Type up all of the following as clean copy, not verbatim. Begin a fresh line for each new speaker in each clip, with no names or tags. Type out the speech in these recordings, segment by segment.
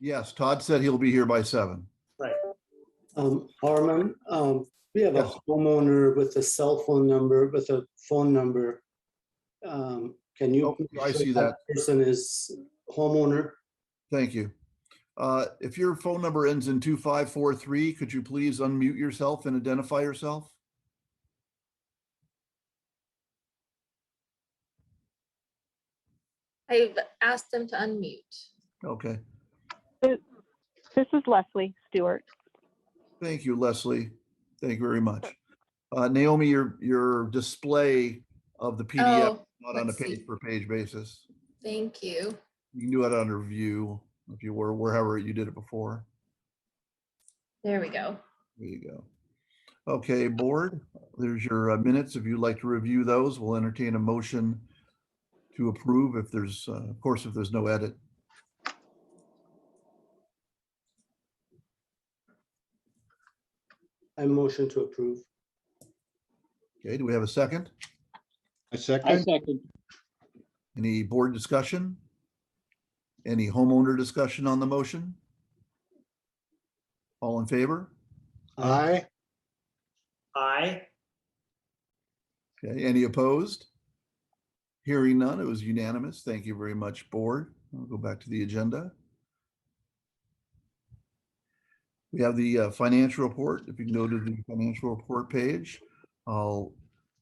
Yes, Todd said he'll be here by 7.
Right.
Harmon, we have a
Yes.
homeowner with a cell phone number, with a phone number. Can you?
Oh,
make
I
sure
see that.
Person is homeowner.
Thank you. If your phone number ends in 2543, could you please unmute yourself and identify yourself?
I've asked them to unmute.
Okay.
This is Leslie Stewart.
Thank you, Leslie. Thank you very much. Naomi, your display of the PDF
Oh,
not on a
let's see.
page-per-page basis.
Thank you.
You can do it under view if you were wherever you did it before.
There we go.
There you go. Okay, board, there's your minutes. If you'd like to review those, we'll entertain a motion to approve if there's, of course, if there's no edit.
I motion to approve.
Okay, do we have a second?
I
I
second.
second.
Any board discussion? Any homeowner discussion on the motion? All in favor?
Aye.
Aye.
Okay, any opposed? Hearing none, it was unanimous. Thank you very much, board. I'll go back to the agenda. We have the financial report. If you can go to the financial report page, I'll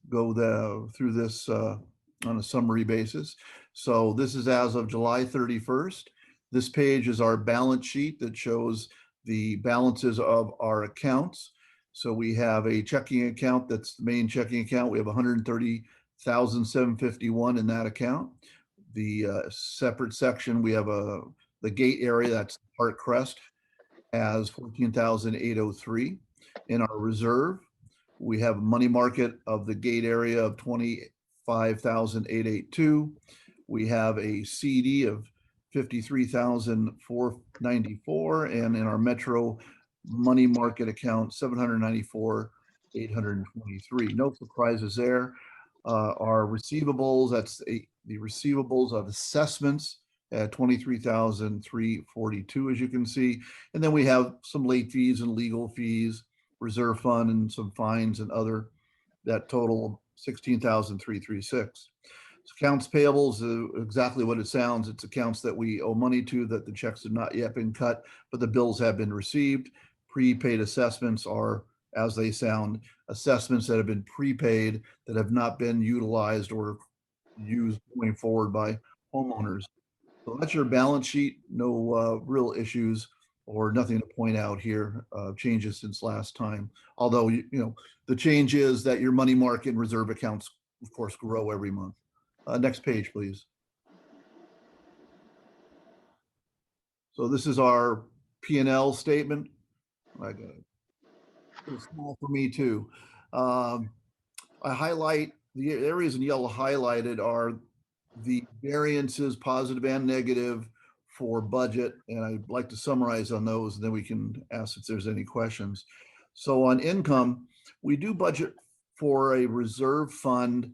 go through this on a summary basis. So this is as of July 31st. This page is our balance sheet that shows the balances of our accounts. So we have a checking account, that's the main checking account. We have 130,751 in that account. The separate section, we have the gate area, that's Park Crest, as 14,803. In our reserve, we have a money market of the gate area of 25,882. We have a CD of 53,494, and in our Metro money market account, 794,823. No surprises there. Our receivables, that's the receivables of assessments at 23,342, as you can see. And then we have some late fees and legal fees, reserve fund, and some fines and other, that total 16,336. Accounts payables, exactly what it sounds. It's accounts that we owe money to that the checks have not yet been cut, but the bills have been received. Prepaid assessments are, as they sound, assessments that have been prepaid that have not been utilized or used going forward by homeowners. So that's your balance sheet. No real issues or nothing to point out here, changes since last time. Although, you know, the change is that your money market and reserve accounts, of course, grow every month. Next page, please. So this is our P&L statement. I got it. It's small for me too. I highlight the areas in yellow highlighted are the variances, positive and negative, for budget, and I'd like to summarize on those, and then we can ask if there's any questions. So on income, we do budget for a reserve fund.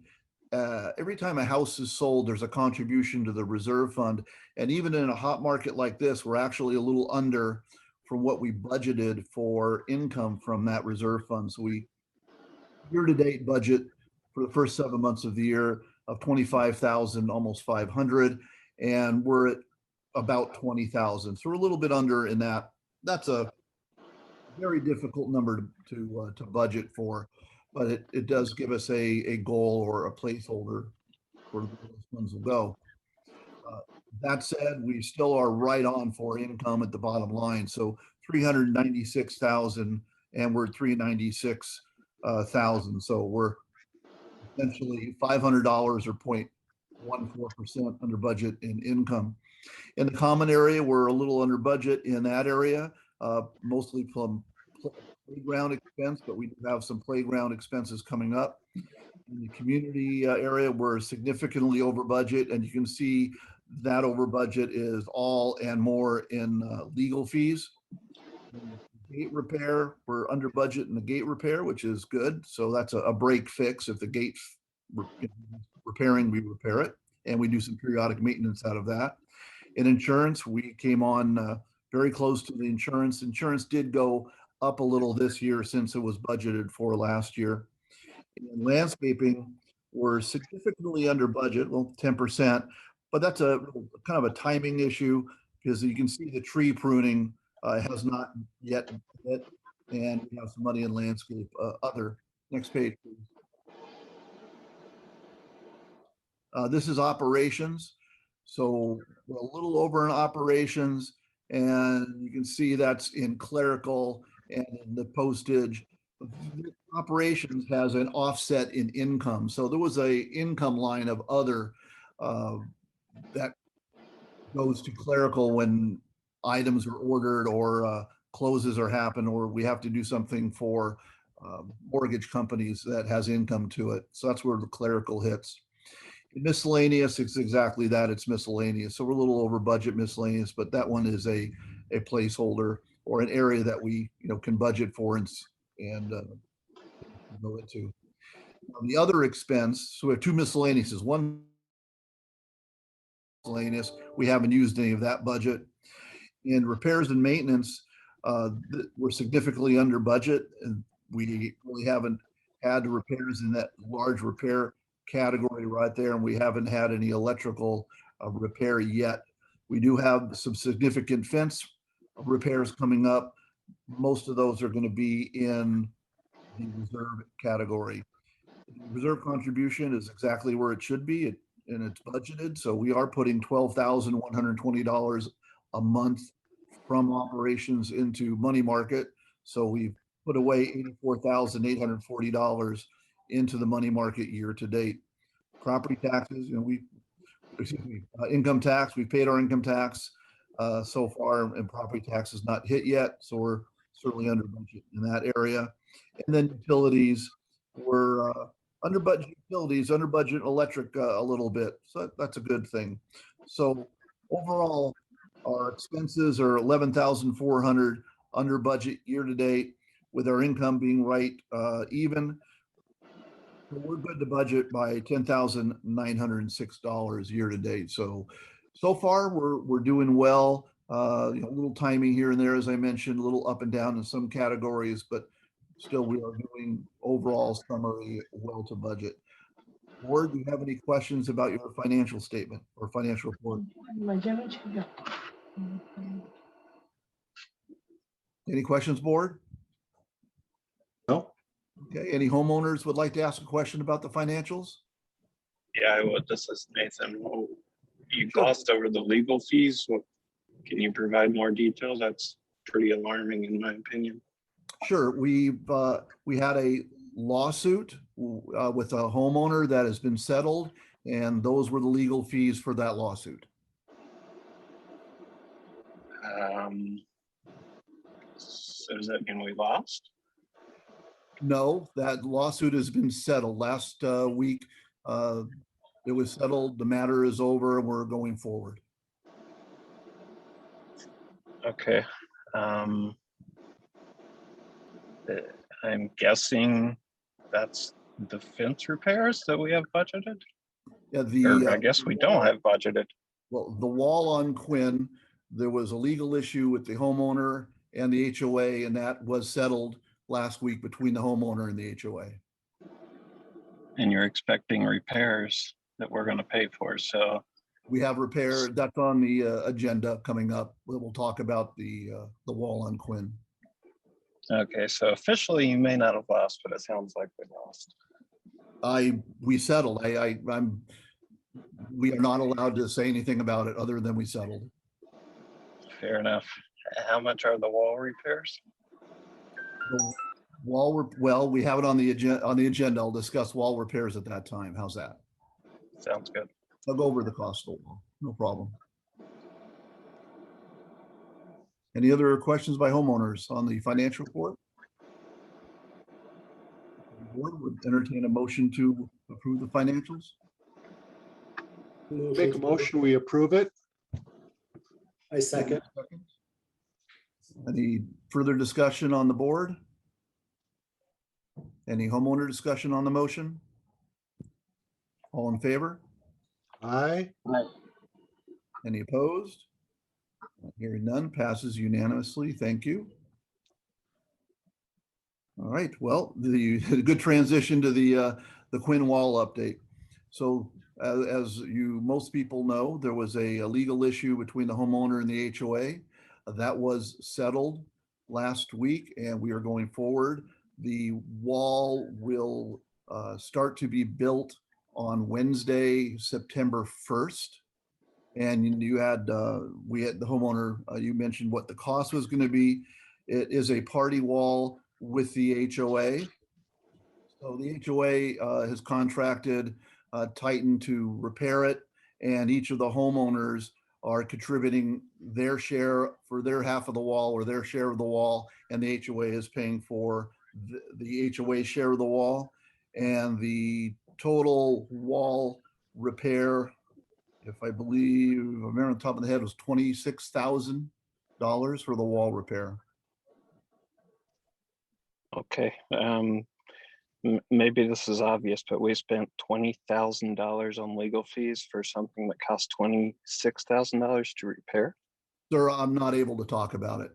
Every time a house is sold, there's a contribution to the reserve fund. And even in a hot market like this, we're actually a little under from what we budgeted for income from that reserve fund. So we year-to-date budget for the first 7 months of the year of 25,000, almost 500, and we're at about 20,000. So we're a little bit under in that. That's a very difficult number to budget for, but it does give us a goal or a placeholder where those funds will go. That said, we still are right on for income at the bottom line. So 396,000, and we're at 396,000. So we're essentially $500 or 0.14% under budget in income. In the common area, we're a little under budget in that area, mostly from playground expense, but we do have some playground expenses coming up. In the community area, we're significantly over budget, and you can see that over budget is all and more in legal fees. Gate repair, we're under budget in the gate repair, which is good. So that's a break fix. If the gate's repairing, we repair it, and we do some periodic maintenance out of that. In insurance, we came on very close to the insurance. Insurance did go up a little this year since it was budgeted for last year. In landscaping, we're significantly under budget, well, 10%, but that's a kind of a timing issue because you can see the tree pruning has not yet hit, and we have some money in landscape. Other, next page, please. This is operations. So we're a little over in operations, and you can see that's in clerical and in the postage. Operations has an offset in income. So there was a income line of other that goes to clerical when items are ordered or closes are happen, or we have to do something for mortgage companies that has income to it. So that's where the clerical hits. Miscellaneous, it's exactly that. It's miscellaneous. So we're a little over budget miscellaneous, but that one is a placeholder or an area that we can budget for and go into. The other expense, so we have two miscellaneouses. One miscellaneous, we haven't used any of that budget. In repairs and maintenance, we're significantly under budget, and we really haven't had repairs in that large repair category right there, and we haven't had any electrical repair yet. We do have some significant fence repairs coming up. Most of those are going to be in the reserve category. The reserve contribution is exactly where it should be, and it's budgeted. So we are putting $12,120 a month from operations into money market. So we've put away $84,840 into the money market year to date. Property taxes, income tax, we've paid our income tax so far, and property tax is not hit yet. So we're certainly under budget in that area. And then utilities, we're under budget utilities, under budget electric a little bit. So that's a good thing. So overall, our expenses are 11,400 under budget year to date, with our income being right even. We're good to budget by $10,906 year to date. So far we're doing well. A little timing here and there, as I mentioned, a little up and down in some categories, but still we are doing overall summary well to budget. Board, do you have any questions about your financial statement or financial report? Any questions, board?
No.
Okay, any homeowners would like to ask a question about the financials?
Yeah, I would. This is Nathan. Oh, you
Sure.
glossed over the legal fees. Can you provide more detail? That's pretty alarming in my opinion.
Sure, we had a lawsuit with a homeowner that has been settled, and those were the legal fees for that lawsuit.
So does that mean we lost?
No, that lawsuit has been settled. Last week, it was settled. The matter is over, and we're going forward.
Okay. I'm guessing that's the fence repairs that we have budgeted?
Yeah,
Or I guess we don't have budgeted.
Well, the wall on Quinn, there was a legal issue with the homeowner and the HOA, and that was settled last week between the homeowner and the HOA.
And you're expecting repairs that we're going to pay for. So
We have repair, that's on the agenda coming up. We'll talk about the wall on Quinn.
okay, so officially you may not have lost, but it sounds like we lost.
We settled. We are not allowed to say anything about it other than we settled.
Fair enough. How much are the wall repairs?
The wall, well, we have it on the agenda. I'll discuss wall repairs at that time. How's that?
Sounds good.
I'll go over the cost of the wall. No problem. Any other questions by homeowners on the financial report? The board would entertain a motion to approve the financials.
Make a motion, we approve it.
I second.
Any further discussion on the board? Any homeowner discussion on the motion? All in favor?
Aye.
Any opposed? Hearing none, passes unanimously. Thank you. All right, well, the good transition to the Quinn Wall update. So as you, most people know, there was a legal issue between the homeowner and the HOA. That was settled last week and we are going forward. The wall will start to be built on Wednesday, September 1st. And you had, we had the homeowner, you mentioned what the cost was going to be. It is a party wall with the HOA. So the HOA has contracted Titan to repair it, and each of the homeowners are contributing their share for their half of the wall or their share of the wall, and the HOA is paying for the HOA share of the wall. And the total wall repair, if I believe, if I remember on top of the head, was $26,000 for the wall repair.
Okay, maybe this is obvious, but we spent $20,000 on legal fees for something that cost $26,000 to repair.
Sir, I'm not able to talk about it.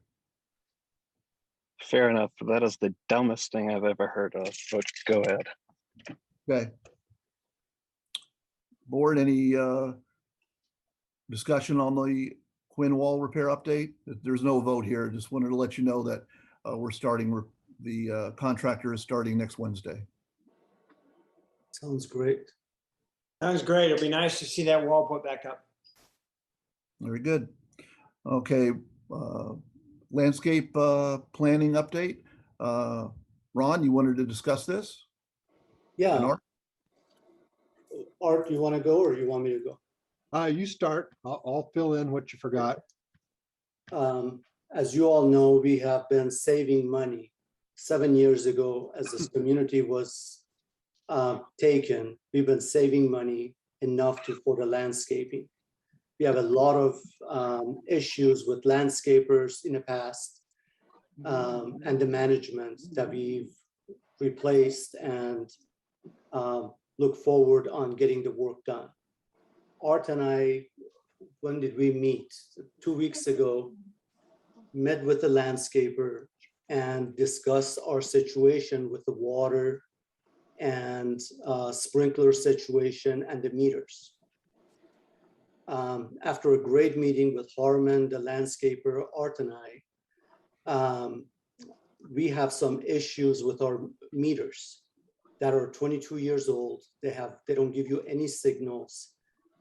Fair enough. That is the dumbest thing I've ever heard of, but go ahead.
Okay. Board, any discussion on the Quinn Wall repair update? There's no vote here. Just wanted to let you know that we're starting, the contractor is starting next Wednesday.
Sounds great.
Sounds great. It'll be nice to see that wall put back up.
Very good. Okay, landscape planning update. Ron, you wanted to discuss this? And
Yeah.
Art?
Art, you want to go or you want me to go?
You start. I'll fill in what you forgot.
As you all know, we have been saving money. 7 years ago, as this community was taken, we've been saving money enough for the landscaping. We have a lot of issues with landscapers in the past and the management that we've replaced and look forward on getting the work done. Art and I, when did we meet? 2 weeks ago, met with the landscaper and discussed our situation with the water and sprinkler situation and the meters. After a great meeting with Harmon, the landscaper, Art and I, we have some issues with our meters that are 22 years old. They don't give you any signals,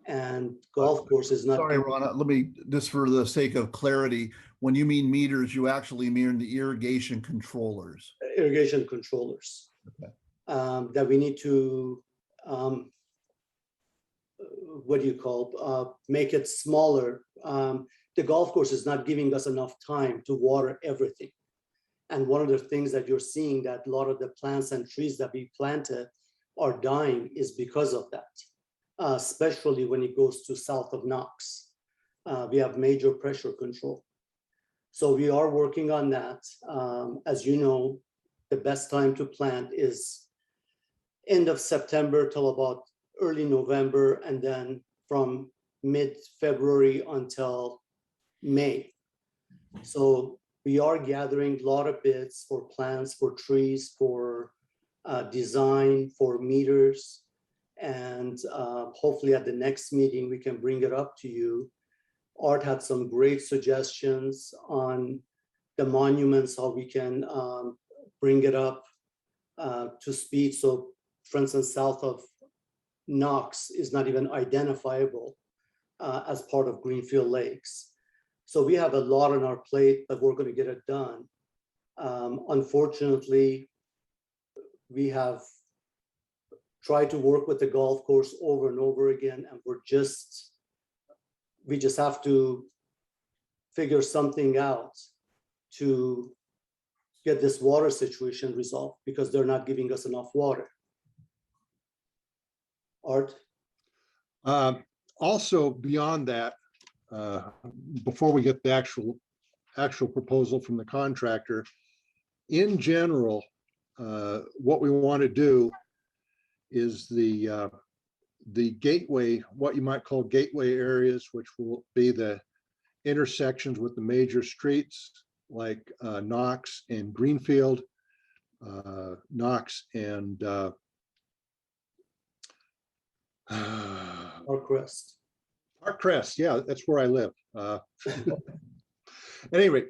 and golf course is not.
Sorry, Ron, let me, just for the sake of clarity, when you mean meters, you actually mean the irrigation controllers.
Irrigation controllers.
Okay.
That we need to, what do you call, make it smaller. The golf course is not giving us enough time to water everything. And one of the things that you're seeing that a lot of the plants and trees that we planted are dying is because of that, especially when it goes to south of Knox. We have major pressure control. So we are working on that. As you know, the best time to plant is end of September till about early November, and then from mid-February until May. So we are gathering a lot of bids for plants, for trees, for design, for meters. And hopefully at the next meeting, we can bring it up to you. Art had some great suggestions on the monuments, how we can bring it up to speed. So for instance, south of Knox is not even identifiable as part of Greenfield Lakes. So we have a lot on our plate, but we're going to get it done. Unfortunately, we have tried to work with the golf course over and over again, and we just have to figure something out to get this water situation resolved because they're not giving us enough water. Art?
Also, beyond that, before we get the actual proposal from the contractor, in general, what we want to do is the gateway, what you might call gateway areas, which will be the intersections with the major streets like Knox and Greenfield, Knox and
Or Crest.
Park Crest. Yeah, that's where I live. At any rate,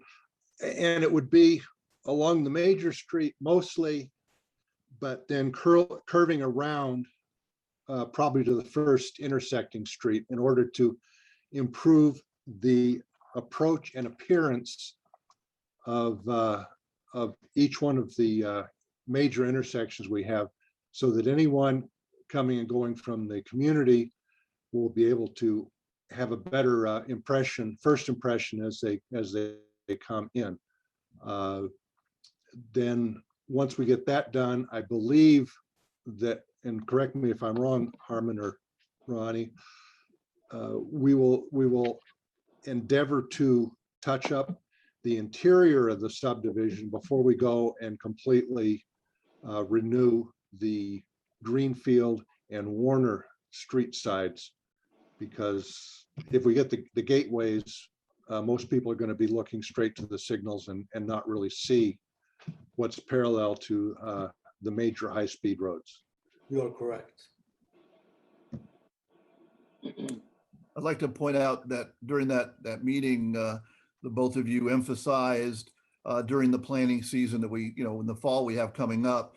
and it would be along the major street mostly, but then curving around probably to the first intersecting street in order to improve the approach and appearance of each one of the major intersections we have, so that anyone coming and going from the community will be able to have a better first impression as they come in. Then once we get that done, I believe that, and correct me if I'm wrong, Harmon or Ronnie, we will endeavor to touch up the interior of the subdivision before we go and completely renew the Greenfield and Warner street sides. Because if we get the gateways, most people are going to be looking straight to the signals and not really see what's parallel to the major high-speed roads.
You're correct.
I'd like to point out that during that meeting, the both of you emphasized during the planning season that we, in the fall we have coming up,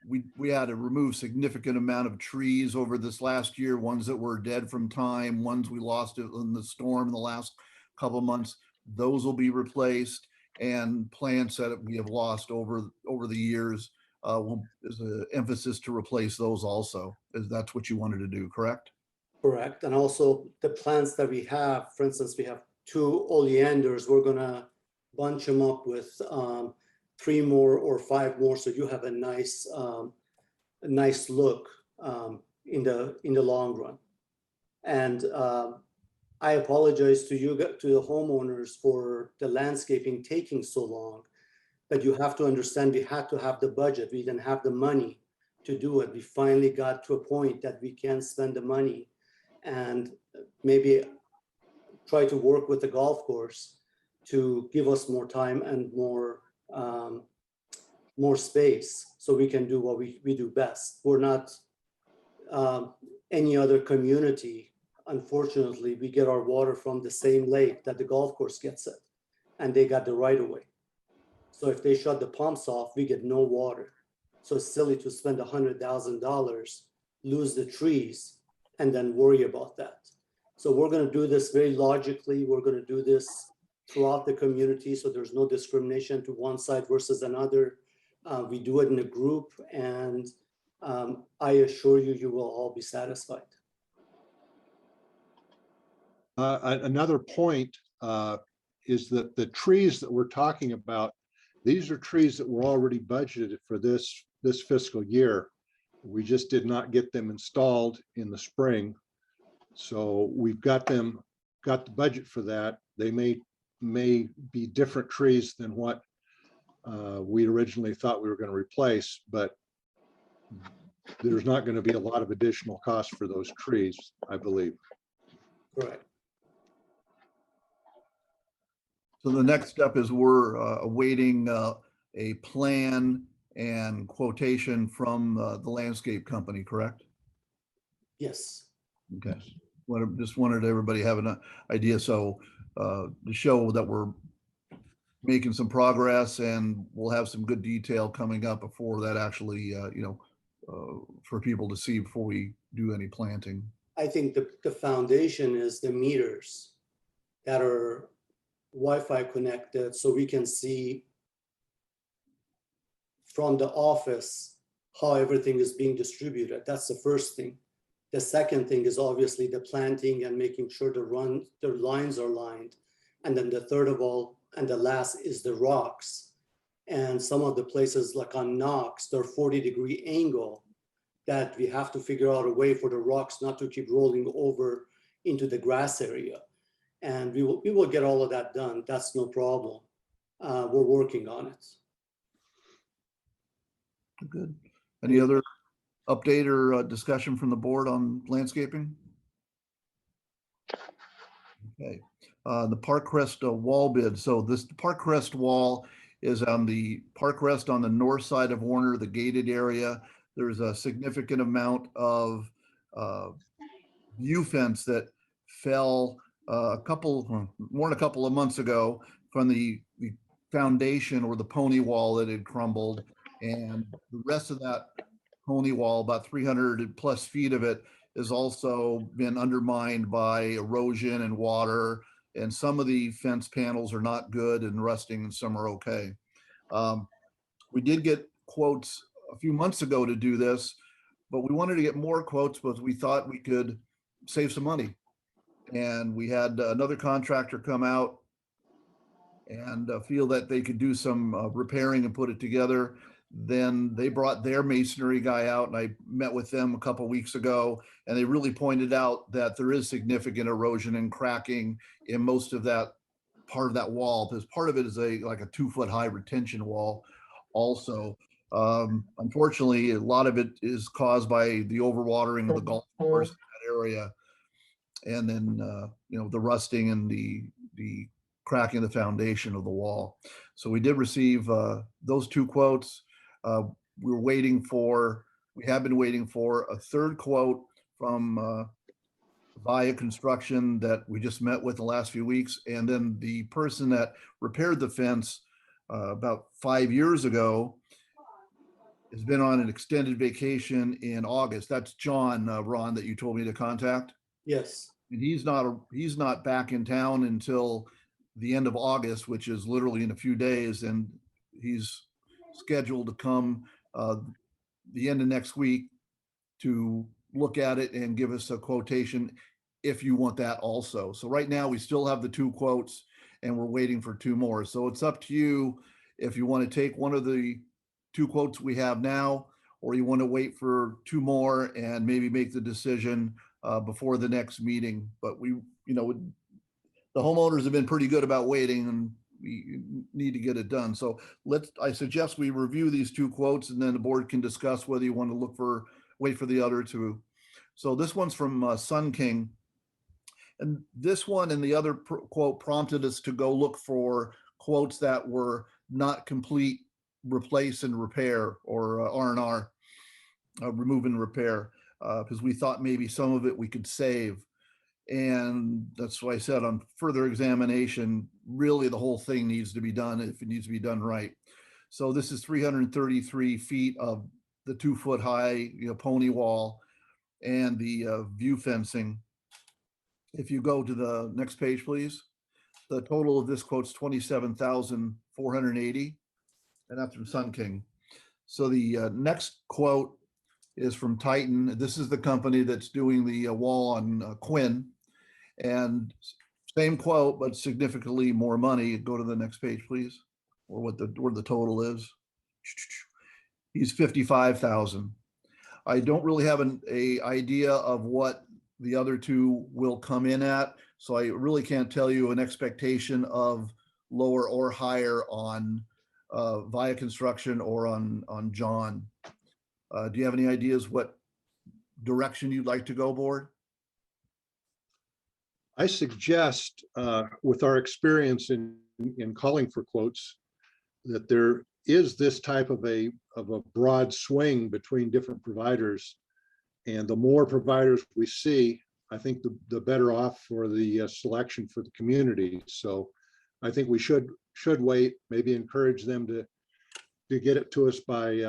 we had to remove significant amount of trees over this last year, ones that were dead from time, ones we lost in the storm in the last couple of months. Those will be replaced, and plants that we have lost over the years, there's an emphasis to replace those also. That's what you wanted to do, correct?
Correct. And also the plants that we have, for instance, we have 2 oleanders. We're gonna bunch them up with 3 more or 5 more, so you have a nice look in the long run. And I apologize to the homeowners for the landscaping taking so long, but you have to understand we had to have the budget. We didn't have the money to do it. We finally got to a point that we can spend the money and maybe try to work with the golf course to give us more time and more space so we can do what we do best. We're not any other community. Unfortunately, we get our water from the same lake that the golf course gets it, and they got the right of way. So if they shut the pumps off, we get no water. So it's silly to spend $100,000, lose the trees, and then worry about that. So we're going to do this very logically. We're going to do this throughout the community, so there's no discrimination to one side versus another. We do it in a group, and I assure you, you will all be satisfied.
Another point is that the trees that we're talking about, these are trees that were already budgeted for this fiscal year. We just did not get them installed in the spring. So we've got the budget for that. They may be different trees than what we originally thought we were going to replace, but there's not going to be a lot of additional cost for those trees, I believe.
Correct.
So the next step is we're awaiting a plan and quotation from the landscape company, correct?
Yes.
Okay. Just wanted everybody to have an idea. So to show that we're making some progress, and we'll have some good detail coming up before that actually, for people to see before we do any planting.
I think the foundation is the meters that are Wi-Fi connected, so we can see from the office how everything is being distributed. That's the first thing. The second thing is obviously the planting and making sure the lines are lined. And then the third of all, and the last, is the rocks. And some of the places like on Knox, they're 40-degree angle that we have to figure out a way for the rocks not to keep rolling over into the grass area. And we will get all of that done. That's no problem. We're working on it.
Good. Any other update or discussion from the board on landscaping? Okay, the Park Crest wall bid. So this Park Crest wall is on the Park Crest on the north side of Warner, the gated area. There's a significant amount of view fence that fell more than a couple of months ago from the foundation or the pony wall that had crumbled. And the rest of that pony wall, about 300 plus feet of it, has also been undermined by erosion and water. And some of the fence panels are not good and rusting and some are okay. We did get quotes a few months ago to do this, but we wanted to get more quotes because we thought we could save some money. And we had another contractor come out and feel that they could do some repairing and put it together. Then they brought their masonry guy out and I met with them a couple weeks ago, and they really pointed out that there is significant erosion and cracking in most of that part of that wall, because part of it is like a 2-foot high retention wall also. Unfortunately, a lot of it is caused by the overwatering of the golf course in that area. And then, the rusting and the cracking the foundation of the wall. So we did receive those 2 quotes. We have been waiting for a third quote from Via Construction that we just met with the last few weeks. And then the person that repaired the fence about 5 years ago has been on an extended vacation in August. That's John, Ron, that you told me to contact.
Yes.
And he's not back in town until the end of August, which is literally in a few days. And he's scheduled to come the end of next week to look at it and give us a quotation if you want that also. So right now we still have the 2 quotes and we're waiting for 2 more. So it's up to you if you want to take one of the 2 quotes we have now, or you want to wait for 2 more and maybe make the decision before the next meeting. But the homeowners have been pretty good about waiting and we need to get it done. So I suggest we review these 2 quotes and then the board can discuss whether you want to wait for the other 2. So this one's from Sun King. And this one and the other quote prompted us to go look for quotes that were not complete replace and repair, or R&R, remove and repair, because we thought maybe some of it we could save. And that's why I said on further examination, really the whole thing needs to be done if it needs to be done right. So this is 333 feet of the 2-foot high, pony wall and the view fencing. If you go to the next page, please. The total of this quote's $27,480, and that's from Sun King. So the next quote is from Titan. This is the company that's doing the wall on Quinn, and same quote, but significantly more money. Go to the next page, please, or where the total is. He's 55,000. I don't really have an idea of what the other 2 will come in at, so I really can't tell you an expectation of lower or higher on Via Construction or on John. Do you have any ideas what direction you'd like to go, board?
I suggest, with our experience in calling for quotes, that there is this type of a broad swing between different providers. And the more providers we see, I think the better off for the selection for the community. So I think we should wait, maybe encourage them to get it to us by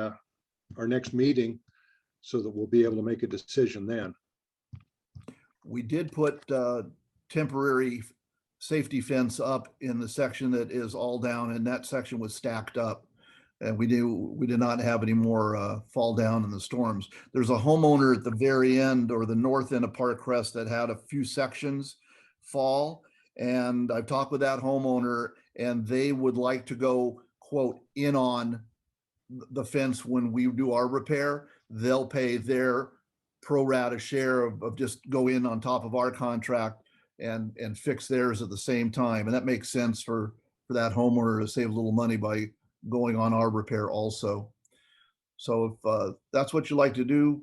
our next meeting so that we'll be able to make a decision then.
We did put temporary safety fence up in the section that is all down, and that section was stacked up. And we did not have any more fall down in the storms. There's a homeowner at the very end or the north end of Park Crest that had a few sections fall. And I've talked with that homeowner and they would like to go, quote, in on the fence when we do our repair. They'll pay their pro rata share of just go in on top of our contract and fix theirs at the same time. And that makes sense for that homeowner to save a little money by going on our repair also. So if that's what you like to do,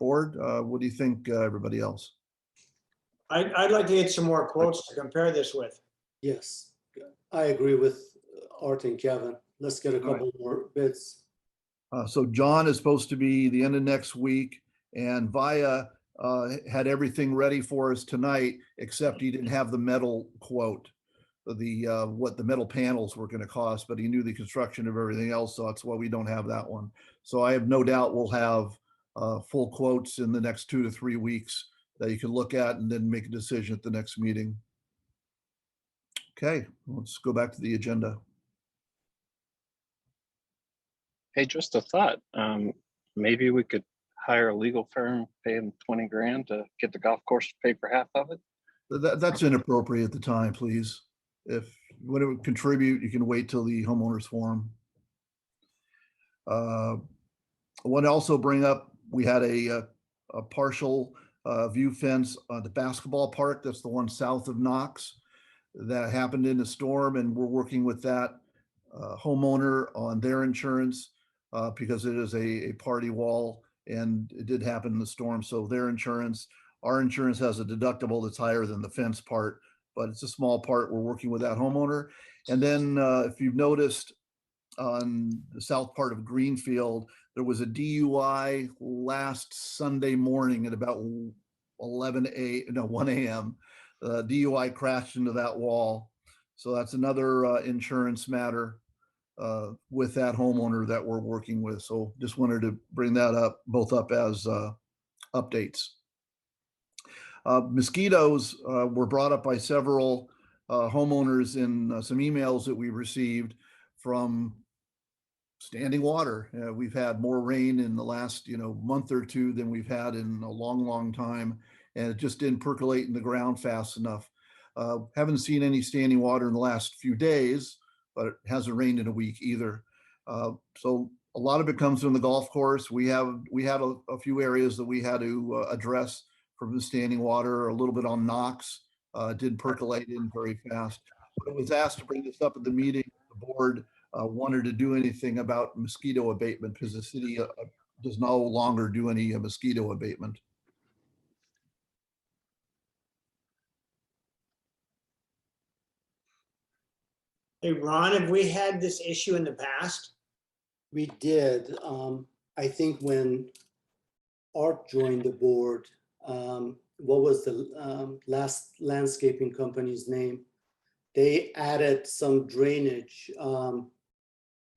board, what do you think, everybody else?
I'd like to get some more quotes to compare this with.
Yes, I agree with Art and Kevin. Let's get a
All right.
couple more bids.
So John is supposed to be the end of next week, and Via had everything ready for us tonight, except he didn't have the metal quote, the what the metal panels were going to cost, but he knew the construction of everything else, so that's why we don't have that one. So I have no doubt we'll have full quotes in the next 2 to 3 weeks that you can look at and then make a decision at the next meeting. Okay, let's go back to the agenda.
Hey, just a thought. Maybe we could hire a legal firm, pay them 20 grand to get the golf course to pay for half of it.
That's inappropriate at the time, please. If you want to contribute, you can wait till the homeowners forum. I want to also bring up, we had a partial view fence on the basketball park. That's the one south of Knox that happened in a storm, and we're working with that homeowner on their insurance because it is a party wall and it did happen in the storm. So their insurance, our insurance has a deductible that's higher than the fence part, but it's a small part. We're working with that homeowner. And then if you've noticed on the south part of Greenfield, there was a DUI last Sunday morning at about 1 a.m. DUI crashed into that wall. So that's another insurance matter with that homeowner that we're working with. So just wanted to bring that up, both up as updates. Mosquitoes were brought up by several homeowners in some emails that we received from standing water. We've had more rain in the last month or two than we've had in a long time, and it just didn't percolate in the ground fast enough. Haven't seen any standing water in the last few days, but it hasn't rained in a week either. So a lot of it comes from the golf course. We had a few areas that we had to address from the standing water, a little bit on Knox. Didn't percolate in very fast. But it was asked to bring this up at the meeting. The board wanted to do anything about mosquito abatement because the city does no longer do any mosquito abatement.
Hey, Ron, have we had this issue in the past?
We did. I think when Art joined the board, what was the last landscaping company's name? They added some drainage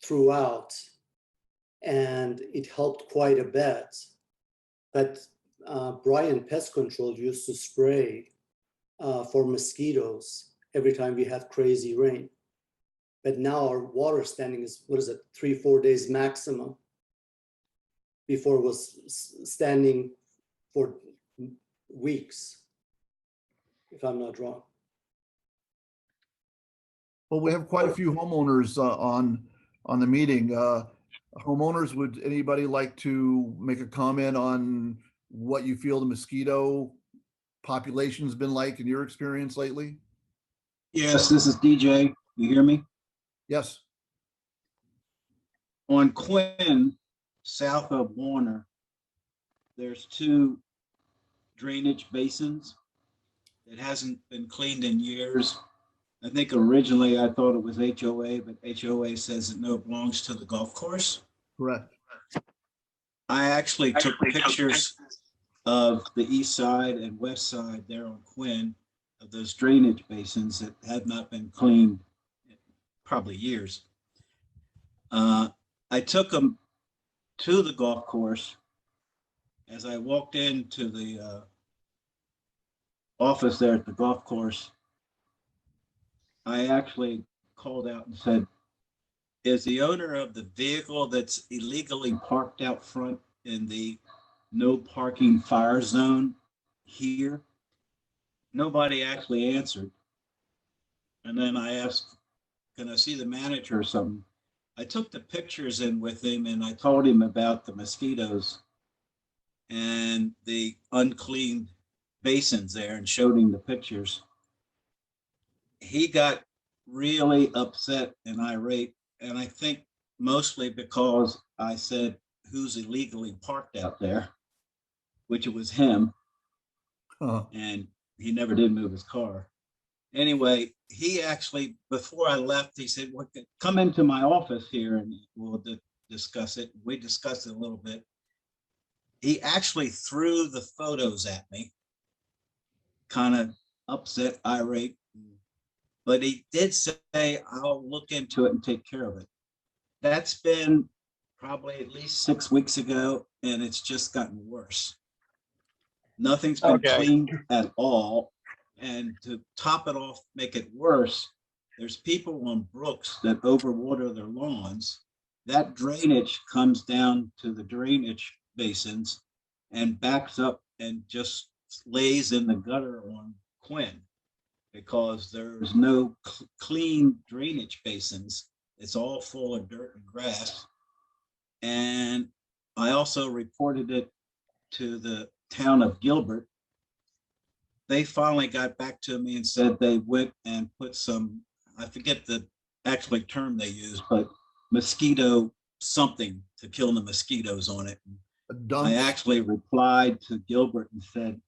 throughout, and it helped quite a bit. But Brian Pest Control used to spray for mosquitoes every time we had crazy rain. But now our water standing is, 3-4 days maximum. Before it was standing for weeks, if I'm not wrong.
Well, we have quite a few homeowners on the meeting. Homeowners, would anybody like to make a comment on what you feel the mosquito population's been like in your experience lately?
Yes, this is DJ. You hear me?
Yes.
On Quinn, south of Warner, there's 2 drainage basins. It hasn't been cleaned in years. I think originally I thought it was HOA, but HOA says it no belongs to the golf course.
Correct.
I actually took pictures of the east side and west side there on Quinn of those drainage basins that had not been cleaned in probably years. I took them to the golf course. As I walked into the office there at the golf course, I actually called out and said, is the owner of the vehicle that's illegally parked out front in the no parking fire zone here? Nobody actually answered. And then I asked, can I see the manager or something? I took the pictures in with him and I told him about the mosquitoes and the uncleaned basins there and showed him the pictures. He got really upset and irate, and I think mostly because I said, who's illegally parked out there, which it was him.
Uh,
And he never did move his car. Anyway, he actually, before I left, he said, well, come into my office here and we'll discuss it. We discussed it a little bit. He actually threw the photos at me, kind of upset, irate, but he did say, I'll look into it and take care of it. That's been probably at least 6 weeks ago, and it's just gotten worse. Nothing's been cleaned at all. And to top it off, make it worse, there's people on Brooks that overwater their lawns. That drainage comes down to the drainage basins and backs up and just lays in the gutter on Quinn because there's no clean drainage basins. It's all full of dirt and grass. And I also reported it to the town of Gilbert. They finally got back to me and said they went and put some, I forget the actual term they used, but mosquito something to kill the mosquitoes on it. I actually replied to Gilbert and said,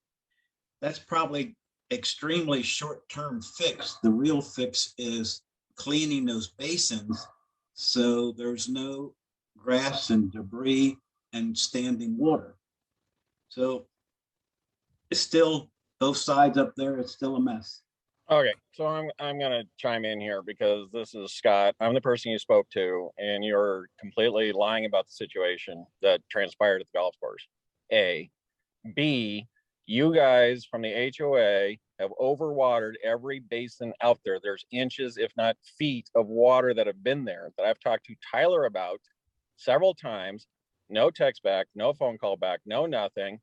that's probably extremely short-term fix. The real fix is cleaning those basins so there's no grass and debris and standing water. So it's still, both sides up there, it's still a mess.
Okay, so I'm gonna chime in here because this is Scott. I'm the person you spoke to, and you're completely lying about the situation that transpired at the golf course. A, B, you guys from the HOA have overwatered every basin out there. There's inches, if not feet, of water that have been there that I've talked to Tyler about several times. No text back, no phone call back, no nothing.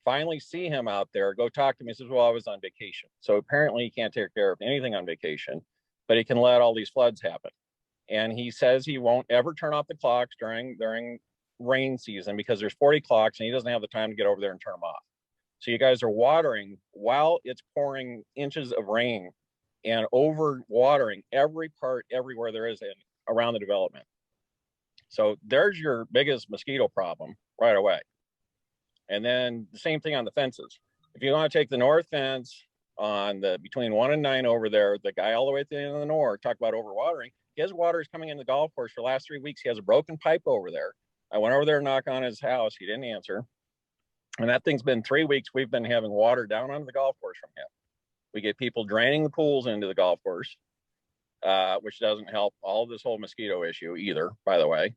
Finally see him out there, go talk to me. He says, well, I was on vacation. So apparently he can't take care of anything on vacation, but he can let all these floods happen. And he says he won't ever turn off the clocks during rain season because there's 40 clocks and he doesn't have the time to get over there and turn them off. So you guys are watering while it's pouring inches of rain and over watering every part, everywhere there is around the development. So there's your biggest mosquito problem right away. And then the same thing on the fences. If you want to take the north fence on the between 1 and 9 over there, the guy all the way at the end of the north, talk about overwatering. His water is coming in the golf course for the last 3 weeks. He has a broken pipe over there. I went over there and knocked on his house. He didn't answer. And that thing's been 3 weeks. We've been having water down onto the golf course from him. We get people draining the pools into the golf course, which doesn't help all this whole mosquito issue either, by the way.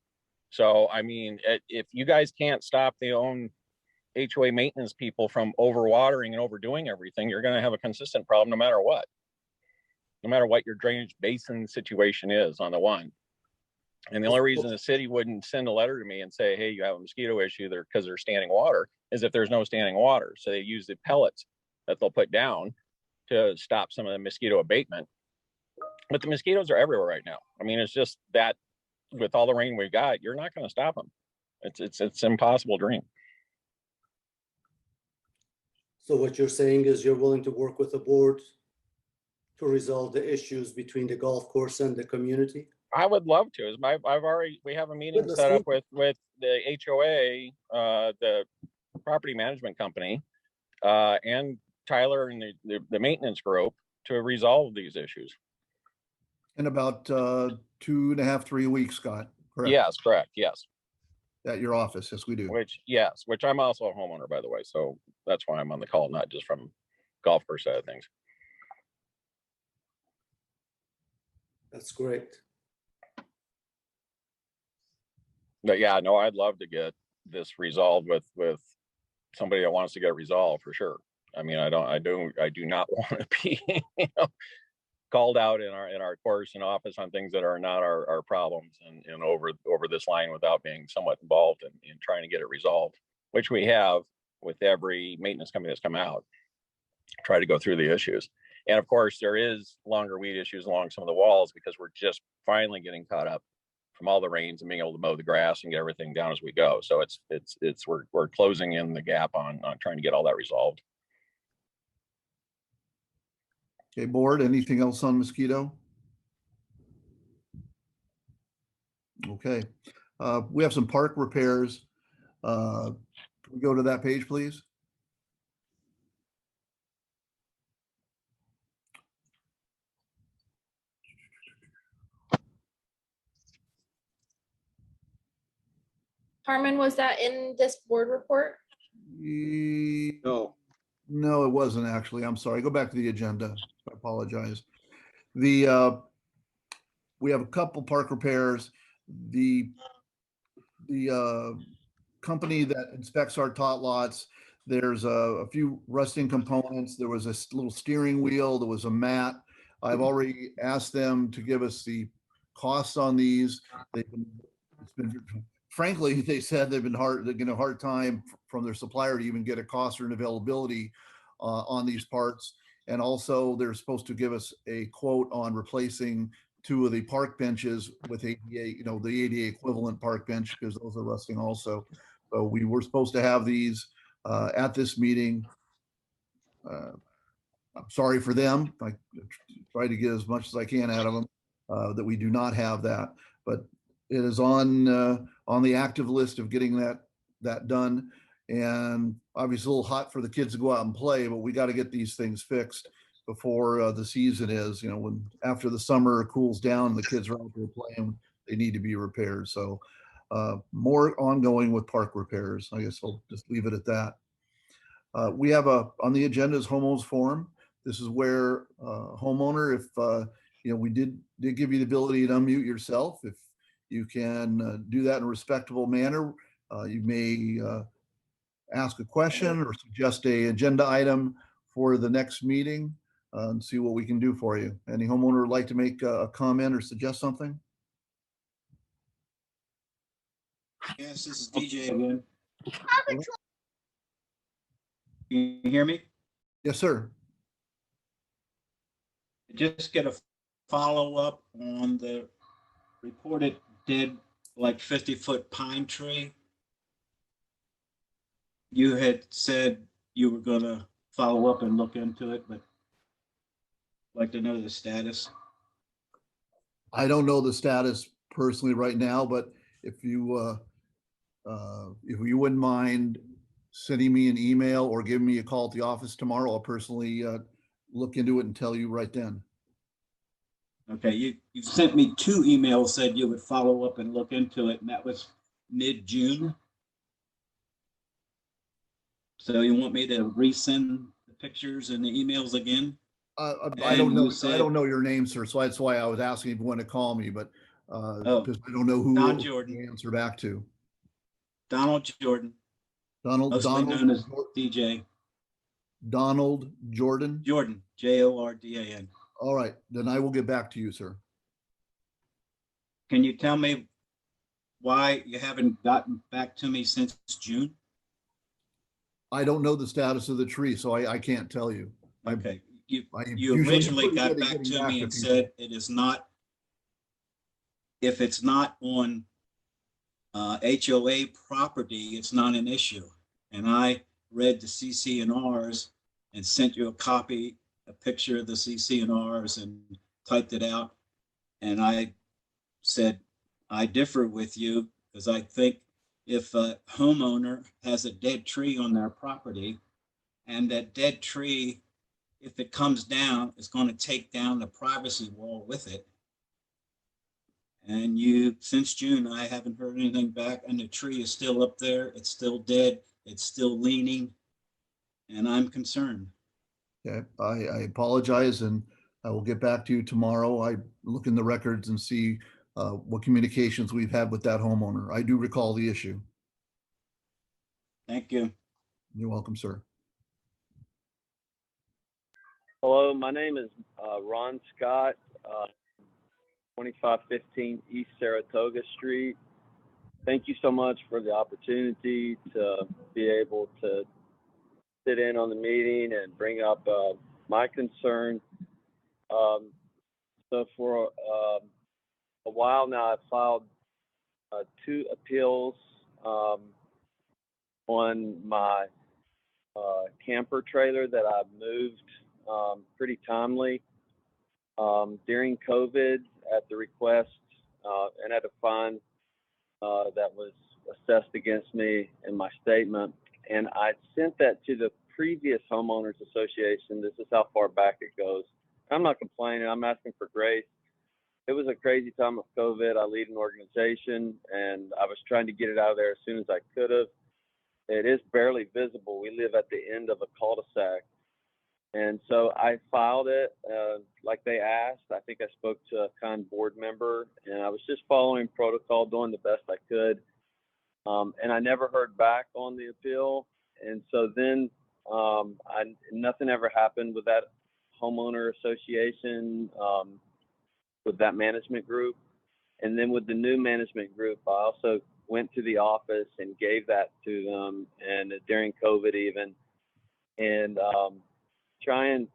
So, I mean, if you guys can't stop the own HOA maintenance people from overwatering and overdoing everything, you're going to have a consistent problem no matter what your drainage basin situation is on the one. And the only reason the city wouldn't send a letter to me and say, hey, you have a mosquito issue there because there's standing water is if there's no standing water. So they use the pellets that they'll put down to stop some of the mosquito abatement. But the mosquitoes are everywhere right now. I mean, it's just that with all the rain we've got, you're not going to stop them. It's an impossible dream.
So what you're saying is you're willing to work with the board to resolve the issues between the golf course and the community?
I would love to. We have a meeting set up with the HOA, the property management company, and Tyler and the maintenance group to resolve these issues.
In about 2.5, 3 weeks, Scott. Correct?
Yes, correct. Yes.
At your office, yes, we do.
Which I'm also a homeowner, by the way. So that's why I'm on the call, not just from golf course side of things.
That's great.
But yeah, no, I'd love to get this resolved with somebody that wants to get it resolved for sure. I mean, I do not want to be, called out in our course and office on things that are not our problems and over this line without being somewhat involved in trying to get it resolved, which we have with every maintenance company that's come out, try to go through the issues. And of course there is longer weed issues along some of the walls because we're just finally getting caught up from all the rains and being able to mow the grass and get everything down as we go. So we're closing in the gap on trying to get all that resolved.
Okay, board, anything else on mosquito? Okay, we have some park repairs. Can we go to that page, please?
Harmon, was that in this board report?
No,
No, it wasn't actually. I'm sorry. Go back to the agenda. I apologize. We have a couple park repairs. The company that inspects our tot lots, there's a few rusting components. There was a little steering wheel. There was a mat. I've already asked them to give us the costs on these. It's been, frankly, they said they're getting a hard time from their supplier to even get a cost or an availability on these parts. And also they're supposed to give us a quote on replacing 2 of the park benches with ADA, the ADA equivalent park bench, because those are rusting also. So we were supposed to have these at this meeting. I'm sorry for them. I try to get as much as I can out of them, that we do not have that, but it is on the active list of getting that done. And obviously a little hot for the kids to go out and play, but we got to get these things fixed before the season is, when after the summer cools down, the kids are out there playing, they need to be repaired. So more ongoing with park repairs. I guess I'll just leave it at that. We have on the agenda is homeowners forum. This is where homeowner, if we did give you the ability to unmute yourself, if you can do that in a respectable manner, you may ask a question or suggest a agenda item for the next meeting and see what we can do for you. Any homeowner would like to make a comment or suggest something?
Yes, this is DJ again. Can you hear me?
Yes, sir.
Just get a follow-up on the reported dead, like 50-foot pine tree. You had said you were gonna follow up and look into it, but I'd like to know the status.
I don't know the status personally right now, but if you wouldn't mind sending me an email or giving me a call at the office tomorrow, I'll personally look into it and tell you right then.
Okay, you sent me 2 emails, said you would follow up and look into it, and that was mid-June. So you want me to resend the pictures and the emails again?
I don't know. I don't know your name, sir. So that's why I was asking if you want to call me, but because I don't know who
Don
to
Jordan.
answer back to.
Donald Jordan,
Donald
known as DJ.
Donald Jordan.
Jordan, Jordan.
All right, then I will get back to you, sir.
Can you tell me why you haven't gotten back to me since June?
I don't know the status of the tree, so I can't tell you.
Okay, you
usually
originally
pretty
got
good at
back
getting
to
back
me
to
and
people.
said it is not, if it's not on HOA property, it's not an issue. And I read the CC&Rs and sent you a picture of the CC&Rs and typed it out. And I said, I differ with you because I think if a homeowner has a dead tree on their property and that dead tree, if it comes down, is going to take down the privacy wall with it. And since June, I haven't heard anything back, and the tree is still up there. It's still dead. It's still leaning, and I'm concerned.
Okay, I apologize, and I will get back to you tomorrow. I look in the records and see what communications we've had with that homeowner. I do recall the issue.
Thank you.
You're welcome, sir.
Hello, my name is Ron Scott, 2515 East Saratoga Street. Thank you so much for the opportunity to be able to sit in on the meeting and bring up my concern. So for a while now, I've filed 2 appeals on my camper trailer that I moved pretty timely during COVID at the request and at a fine that was assessed against me in my statement. And I sent that to the previous homeowners association. This is how far back it goes. I'm not complaining. I'm asking for grace it was a crazy time of COVID. I lead an organization, and I was trying to get it out of there as soon as I could have. It is barely visible. We live at the end of a cul-de-sac. And so I filed it like they asked. I think I spoke to a kind board member, and I was just following protocol, doing the best I could. And I never heard back on the appeal. And so then nothing ever happened with that homeowner association, with that management group. And then with the new management group, I also went to the office and gave that to them, and during COVID even, and trying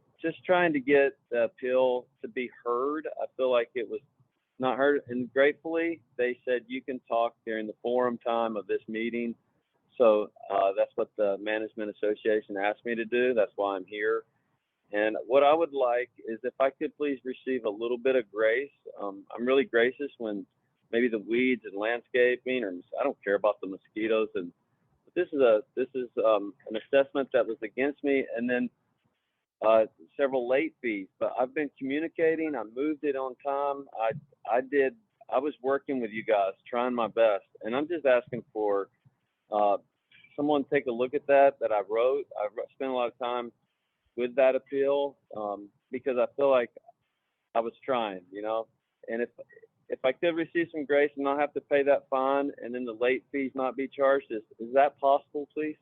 to get the appeal to be heard. I feel like it was not heard, and gratefully they said you can talk during the forum time of this meeting. So that's what the management association asked me to do. That's why I'm here. And what I would like is if I could please receive a little bit of grace. I'm really gracious when maybe the weeds and landscaping, or I don't care about the mosquitoes. And this is an assessment that was against me, and then several late fees. But I've been communicating. I moved it on time. I was working with you guys, trying my best, and I'm just asking for someone take a look at that I wrote. I spent a lot of time with that appeal because I feel like I was trying, and if I could receive some grace and not have to pay that fine, and then the late fees not be charged, is that possible, please?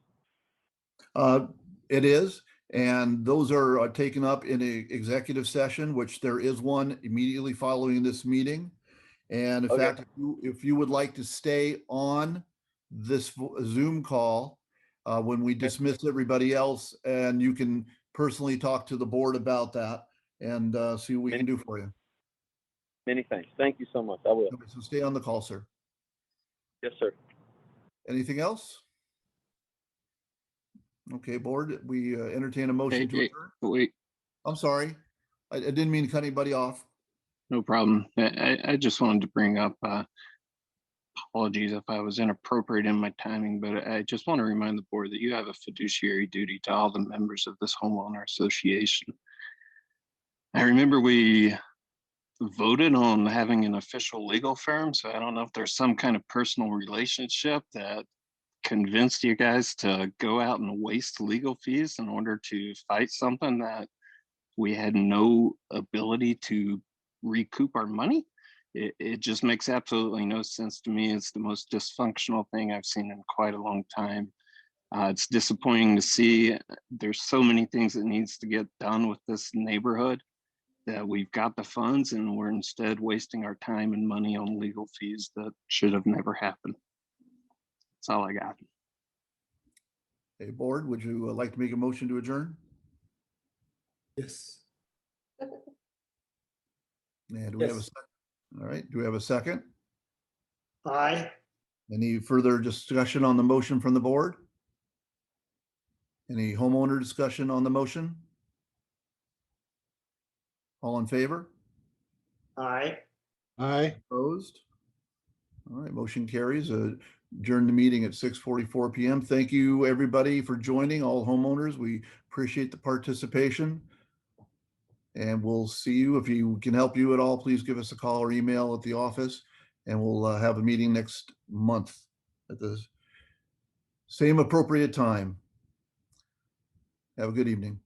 It is, and those are taken up in an executive session, which there is one immediately following this meeting. And in
Okay.
fact, if you would like to stay on this Zoom call when we dismiss everybody else, and you can personally talk to the board about that and see what we can do for you.
Many thanks. Thank you so much. I will.
Okay, so stay on the call, sir.
Yes, sir.
Anything else? Okay, board, we entertain a motion to adjourn.
Wait,
I'm sorry. I didn't mean to cut anybody off.
no problem. I just wanted to bring up, apologies if I was inappropriate in my timing, but I just want to remind the board that you have a fiduciary duty to all the members of this homeowner association. I remember we voted on having an official legal firm, so I don't know if there's some kind of personal relationship that convinced you guys to go out and waste legal fees in order to fight something that we had no ability to recoup our money. It just makes absolutely no sense to me. It's the most dysfunctional thing I've seen in quite a long time. It's disappointing to see. There's so many things that needs to get done with this neighborhood that we've got the funds and we're instead wasting our time and money on legal fees that should have never happened. That's all I got.
Hey, board, would you like to make a motion to adjourn?
Yes.
And do we have a
Yes.
second? All right, do we have a second?
Aye.
Any further discussion on the motion from the board? Any homeowner discussion on the motion? All in favor?
Aye.
Aye.
Opposed? All right, motion carries. Adjourn the meeting at 6:44 p.m. Thank you, everybody, for joining, all homeowners. We appreciate the participation. And we'll see you. If you can help you at all, please give us a call or email at the office, and we'll have a meeting next month at the same appropriate time. Have a good evening.